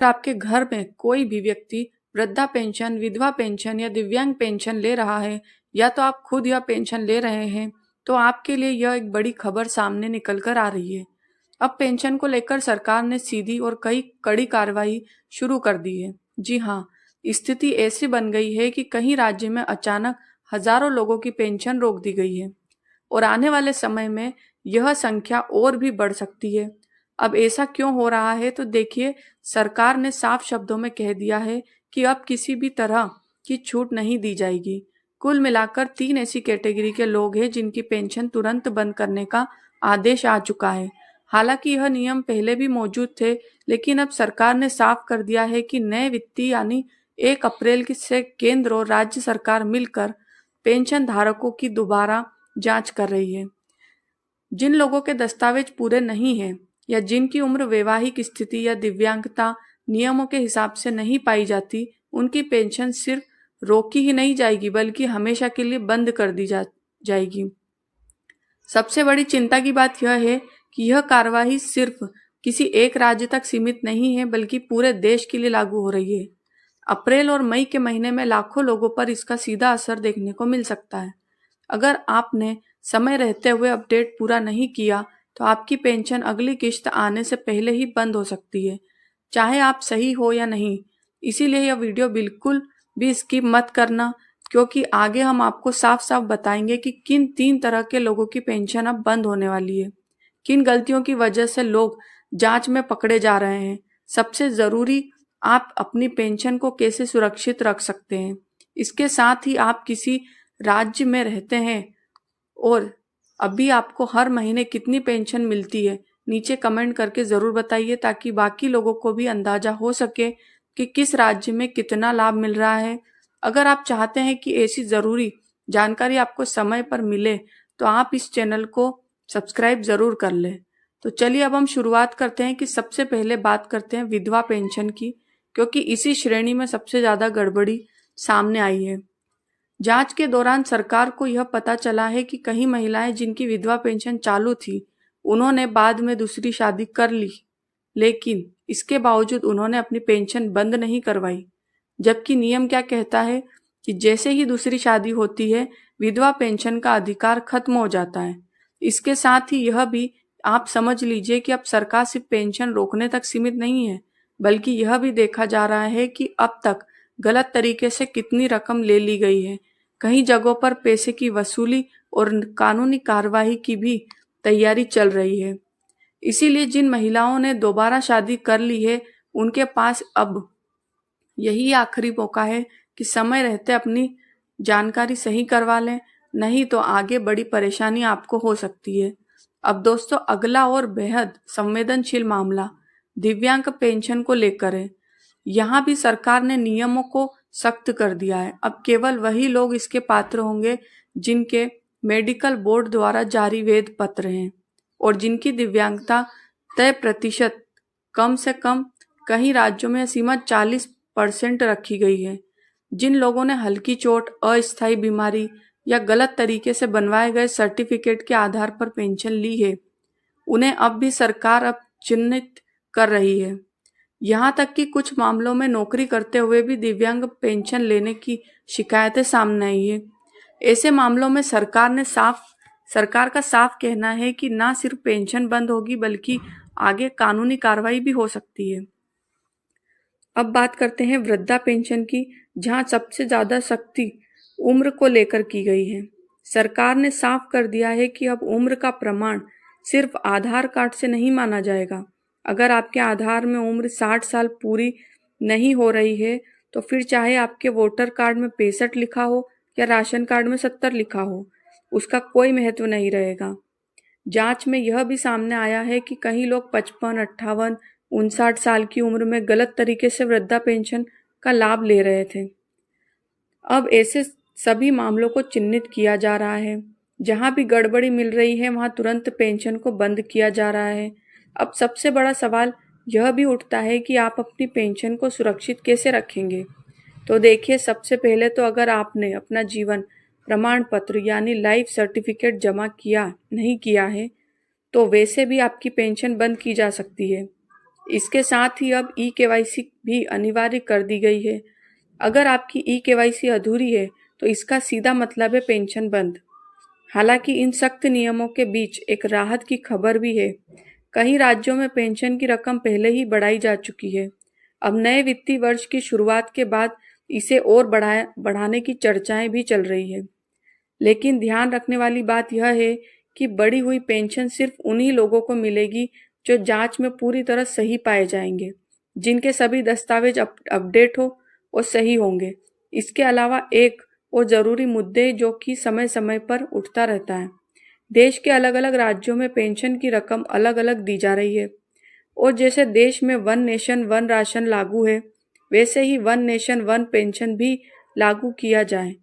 आपके घर में कोई भी व्यक्ति वृद्धा पेंशन, विधवा पेंशन या दिव्यांग पेंशन ले रहा है, या तो आप खुद यह पेंशन ले रहे हैं, तो आपके लिए यह एक बड़ी खबर सामने निकल कर आ रही है। अब पेंशन को लेकर सरकार ने सीधी और कई कड़ी कार्रवाई शुरू कर दी है। जी हाँ, स्थिति ऐसी बन गई है कि कहीं राज्य में अचानक हजारों लोगों की पेंशन रोक दी गई है और आने वाले समय में यह संख्या और भी बढ़ सकती है। अब ऐसा क्यों हो रहा है, तो देखिए, सरकार ने साफ शब्दों में कह दिया है कि अब किसी भी तरह की छूट नहीं दी जाएगी। कुल मिलाकर 3 ऐसी कैटेगरी के लोग हैं जिनकी पेंशन तुरंत बंद करने का आदेश आ चुका है। हालांकि यह नियम पहले भी मौजूद थे, लेकिन अब सरकार ने साफ कर दिया है कि नए वित्तीय यानी 1 अप्रैल से केंद्र और राज्य सरकार मिलकर पेंशन धारकों की दोबारा जांच कर रही है। जिन लोगों के दस्तावेज पूरे नहीं हैं या जिनकी उम्र, वैवाहिक स्थिति या दिव्यांगता नियमों के हिसाब से नहीं पाई जाती, उनकी पेंशन सिर्फ रोकी ही नहीं जाएगी बल्कि हमेशा के लिए बंद कर दी जाएगी। सबसे बड़ी चिंता की बात यह है कि यह कार्रवाई सिर्फ किसी एक राज्य तक सीमित नहीं है बल्कि पूरे देश के लिए लागू हो रही है। अप्रैल और मई के महीने में लाखों लोगों पर इसका सीधा असर देखने को मिल सकता है। अगर आपने समय रहते हुए अपडेट पूरा नहीं किया तो आपकी पेंशन अगली किश्त आने से पहले ही बंद हो सकती है, चाहे आप सही हो या नहीं। इसीलिए यह वीडियो बिल्कुल भी स्किप मत करना, क्योंकि आगे हम आपको साफ साफ बताएंगे कि किन 3 तरह के लोगों की पेंशन अब बंद होने वाली है, किन गलतियों की वजह से लोग जांच में पकड़े जा रहे हैं। सबसे जरूरी, आप अपनी पेंशन को कैसे सुरक्षित रख सकते हैं। इसके साथ ही आप किसी राज्य में रहते हैं और अभी आपको हर महीने कितनी पेंशन मिलती है, नीचे कमेंट करके ज़रूर बताइए, ताकि बाकी लोगों को भी अंदाज़ा हो सके कि किस राज्य में कितना लाभ मिल रहा है। अगर आप चाहते हैं कि ऐसी ज़रूरी जानकारी आपको समय पर मिले तो आप इस चैनल को सब्सक्राइब ज़रूर कर लें। तो चलिए अब हम शुरुआत करते हैं कि सबसे पहले बात करते हैं विधवा पेंशन की, क्योंकि इसी श्रेणी में सबसे ज़्यादा गड़बड़ी सामने आई है। जांच के दौरान सरकार को यह पता चला है कि कई महिलाएं जिनकी विधवा पेंशन चालू थी, उन्होंने बाद में दूसरी शादी कर ली, लेकिन इसके बावजूद उन्होंने अपनी पेंशन बंद नहीं करवाई। जबकि नियम क्या कहता है कि जैसे ही दूसरी शादी होती है, विधवा पेंशन का अधिकार खत्म हो जाता है। इसके साथ ही यह भी आप समझ लीजिए कि अब सरकार सिर्फ पेंशन रोकने तक सीमित नहीं है, बल्कि यह भी देखा जा रहा है कि अब तक गलत तरीके से कितनी रकम ले ली गई है। कई जगहों पर पैसे की वसूली और कानूनी कार्रवाई की भी तैयारी चल रही है। इसीलिए जिन महिलाओं ने दोबारा शादी कर ली है, उनके पास अब यही आखिरी मौका है कि समय रहते अपनी जानकारी सही करवा लें, नहीं तो आगे बड़ी परेशानी आपको हो सकती है। अब दोस्तों, अगला और बेहद संवेदनशील मामला दिव्यांग पेंशन को लेकर है। यहाँ भी सरकार ने नियमों को सख्त कर दिया है। अब केवल वही लोग इसके पात्र होंगे जिनके मेडिकल बोर्ड द्वारा जारी वेद पत्र हैं और जिनकी दिव्यांगता तय प्रतिशत कम से कम, कई राज्यों में सीमा 40% रखी गई है। जिन लोगों ने हल्की चोट, अस्थायी बीमारी या गलत तरीके से बनवाए गए सर्टिफिकेट के आधार पर पेंशन ली है, उन्हें अब भी सरकार अब चिन्हित कर रही है। यहाँ तक कि कुछ मामलों में नौकरी करते हुए भी दिव्यांग पेंशन लेने की शिकायतें सामने आई है। ऐसे मामलों में सरकार का साफ कहना है कि ना सिर्फ पेंशन बंद होगी बल्कि आगे कानूनी कार्रवाई भी हो सकती है। अब बात करते हैं वृद्धा पेंशन की, जहां सबसे ज्यादा सख्ती उम्र को लेकर की गई है। सरकार ने साफ कर दिया है कि अब उम्र का प्रमाण सिर्फ आधार कार्ड से नहीं माना जाएगा। अगर आपके आधार में उम्र 60 साल पूरी नहीं हो रही है, तो फिर चाहे आपके वोटर कार्ड में 65 लिखा हो या राशन कार्ड में 70 लिखा हो, उसका कोई महत्व नहीं रहेगा। जांच में यह भी सामने आया है कि कई लोग 55, 58, 59 साल की उम्र में गलत तरीके से वृद्धा पेंशन का लाभ ले रहे थे। अब ऐसे सभी मामलों को चिन्हित किया जा रहा है। जहां भी गड़बड़ी मिल रही है, वहां तुरंत पेंशन को बंद किया जा रहा है। अब सबसे बड़ा सवाल यह भी उठता है कि आप अपनी पेंशन को सुरक्षित कैसे रखेंगे। तो देखिए, सबसे पहले तो अगर आपने अपना जीवन प्रमाण पत्र यानी लाइफ सर्टिफिकेट जमा नहीं किया है, तो वैसे भी आपकी पेंशन बंद की जा सकती है। इसके साथ ही अब ई-केवाईसी भी अनिवार्य कर दी गई है। अगर आपकी ई-केवाईसी अधूरी है तो इसका सीधा मतलब है पेंशन बंद। हालांकि इन सख्त नियमों के बीच एक राहत की खबर भी है। कई राज्यों में पेंशन की रकम पहले ही बढ़ाई जा चुकी है। अब नए वित्तीय वर्ष की शुरुआत के बाद इसे और बढ़ाने की चर्चाएं भी चल रही है। लेकिन ध्यान रखने वाली बात यह है कि बढ़ी हुई पेंशन सिर्फ उन्हीं लोगों को मिलेगी जो जांच में पूरी तरह सही पाए जाएंगे, जिनके सभी दस्तावेज अपडेट हो और सही होंगे। इसके अलावा एक और जरूरी मुद्दे जो कि समय समय पर उठता रहता है। देश के अलग अलग राज्यों में पेंशन की रकम अलग अलग दी जा रही है और जैसे देश में वन नेशन वन राशन लागू है, वैसे ही वन नेशन वन पेंशन भी लागू किया जाए।